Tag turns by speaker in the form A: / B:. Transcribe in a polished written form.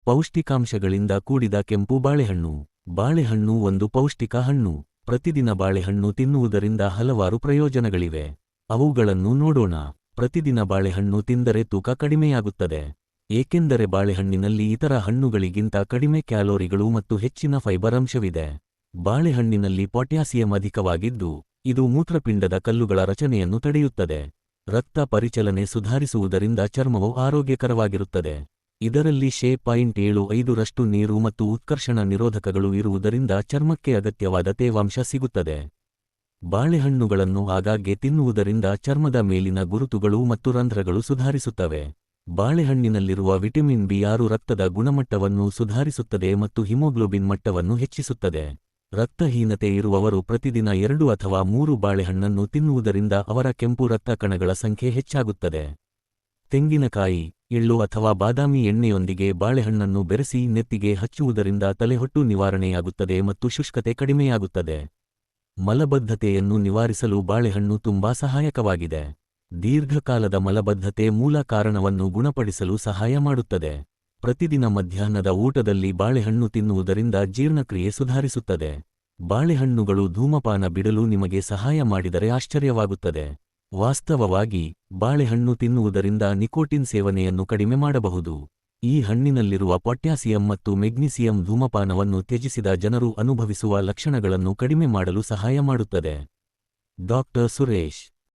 A: ಪೌಷ್ಟಿಕಾಂಶಗಳಿಂದ ಕೂಡಿದ ಕೆಂಪು ಬಾಳೆಹಣ್ಣು. ಬಾಳೆಹಣ್ಣು ಒಂದು ಪೌಷ್ಟಿಕ ಹಣ್ಣು. ಪ್ರತಿದಿನ ಬಾಳೆಹಣ್ಣು ತಿನ್ನುವುದರಿಂದ ಹಲವಾರು ಪ್ರಯೋಜನಗಳಿವೆ. ಅವುಗಳನ್ನು ನೋಡೋಣ. ಪ್ರತಿದಿನ ಬಾಳೆಹಣ್ಣು ತಿಂದರೆ ತೂಕ ಕಡಿಮೆಯಾಗುತ್ತದೆ. ಏಕೆಂದರೆ ಬಾಳೆಹಣ್ಣಿನಲ್ಲಿ ಇತರ ಹಣ್ಣುಗಳಿಗಿಂತ ಕಡಿಮೆ ಕ್ಯಾಲೋರಿಗಳು ಮತ್ತು ಹೆಚ್ಚಿನ ಫೈಬರ್ ಅಂಶವಿದೆ. ಬಾಳೆಹಣ್ಣಿನಲ್ಲಿ ಪೊಟ್ಯಾಸಿಯಂ ಅಧಿಕವಾಗಿದ್ದು, ಇದು ಮೂತ್ರಪಿಂಡದ ಕಲ್ಲುಗಳ ರಚನೆಯನ್ನು ತಡೆಯುತ್ತದೆ. ರಕ್ತ ಪರಿಚಲನೆ ಸುಧಾರಿಸುವುದರಿಂದ ಚರ್ಮವು ಆರೋಗ್ಯಕರವಾಗಿರುತ್ತದೆ. ಇದರಲ್ಲಿ 0.75% ನೀರು ಮತ್ತು ಉತ್ಕರ್ಷಣ ನಿರೋಧಕಗಳು ಇರುವುದರಿಂದ ಚರ್ಮಕ್ಕೆ ಅಗತ್ಯವಾದ ತೇವಾಂಶ ಸಿಗುತ್ತದೆ. ಬಾಳೆಹಣ್ಣುಗಳನ್ನು ಆಗಾಗ್ಗೆ ತಿನ್ನುವುದರಿಂದ ಚರ್ಮದ ಮೇಲಿನ ಗುರುತುಗಳು ಮತ್ತು ರಂಧ್ರಗಳು ಸುಧಾರಿಸುತ್ತವೆ. ಬಾಳೆಹಣ್ಣಿನಲ್ಲಿರುವ ವಿಟಮಿನ್ ಬಿ6 ರಕ್ತದ ಗುಣಮಟ್ಟವನ್ನು ಸುಧಾರಿಸುತ್ತದೆ ಮತ್ತು ಹಿಮೋಗ್ಲೋಬಿನ್ ಮಟ್ಟವನ್ನು ಹೆಚ್ಚಿಸುತ್ತದೆ. ರಕ್ತಹೀನತೆ ಇರುವವರು ಪ್ರತಿದಿನ 2 ಅಥವಾ 3 ಬಾಳೆಹಣ್ಣನ್ನು ತಿನ್ನುವುದರಿಂದ ಅವರ ಕೆಂಪು ರಕ್ತ ಕಣಗಳ ಸಂಖ್ಯೆ ಹೆಚ್ಚಾಗುತ್ತದೆ. ತೆಂಗಿನಕಾಯಿ, ಎಳ್ಳು ಅಥವಾ ಬಾದಾಮಿ ಎಣ್ಣೆಯೊಂದಿಗೆ ಬಾಳೆಹಣ್ಣನ್ನು ಬೆರೆಸಿ ನೆತ್ತಿಗೆ ಹಚ್ಚುವುದರಿಂದ ತಲೆಹೊಟ್ಟು ನಿವಾರಣೆಯಾಗುತ್ತದೆ ಮತ್ತು ಶುಷ್ಕತೆ ಕಡಿಮೆಯಾಗುತ್ತದೆ. ಮಲಬದ್ಧತೆಯನ್ನು ನಿವಾರಿಸಲು ಬಾಳೆಹಣ್ಣು ತುಂಬಾ ಸಹಾಯಕವಾಗಿದೆ. ದೀರ್ಘಕಾಲದ ಮಲಬದ್ಧತೆ ಮೂಲ ಕಾರಣವನ್ನು ಗುಣಪಡಿಸಲು ಸಹಾಯ ಮಾಡುತ್ತದೆ. ಪ್ರತಿದಿನ ಮಧ್ಯಾಹ್ನದ ಊಟದಲ್ಲಿ ಬಾಳೆಹಣ್ಣು ತಿನ್ನುವುದರಿಂದ ಜೀರ್ಣಕ್ರಿಯೆ ಸುಧಾರಿಸುತ್ತದೆ. ಬಾಳೆಹಣ್ಣುಗಳು ಧೂಮಪಾನ ಬಿಡಲು ನಿಮಗೆ ಸಹಾಯ ಮಾಡಿದರೆ ಆಶ್ಚರ್ಯವಾಗುತ್ತದೆ. ವಾಸ್ತವವಾಗಿ, ಬಾಳೆಹಣ್ಣು ತಿನ್ನುವುದರಿಂದ ನಿಕೋಟಿನ್ ಸೇವನೆಯನ್ನು ಕಡಿಮೆ ಮಾಡಬಹುದು. ಈ ಹಣ್ಣಿನಲ್ಲಿರುವ ಪೊಟ್ಯಾಸಿಯಂ ಮತ್ತು ಮೆಗ್ನೀಸಿಯಂ ಧೂಮಪಾನವನ್ನು ತ್ಯಜಿಸಿದ ಜನರು ಅನುಭವಿಸುವ ಲಕ್ಷಣಗಳನ್ನು ಕಡಿಮೆ ಮಾಡಲು ಸಹಾಯ ಮಾಡುತ್ತದೆ. ಡಾಕ್ಟರ್ ಸುರೇಶ್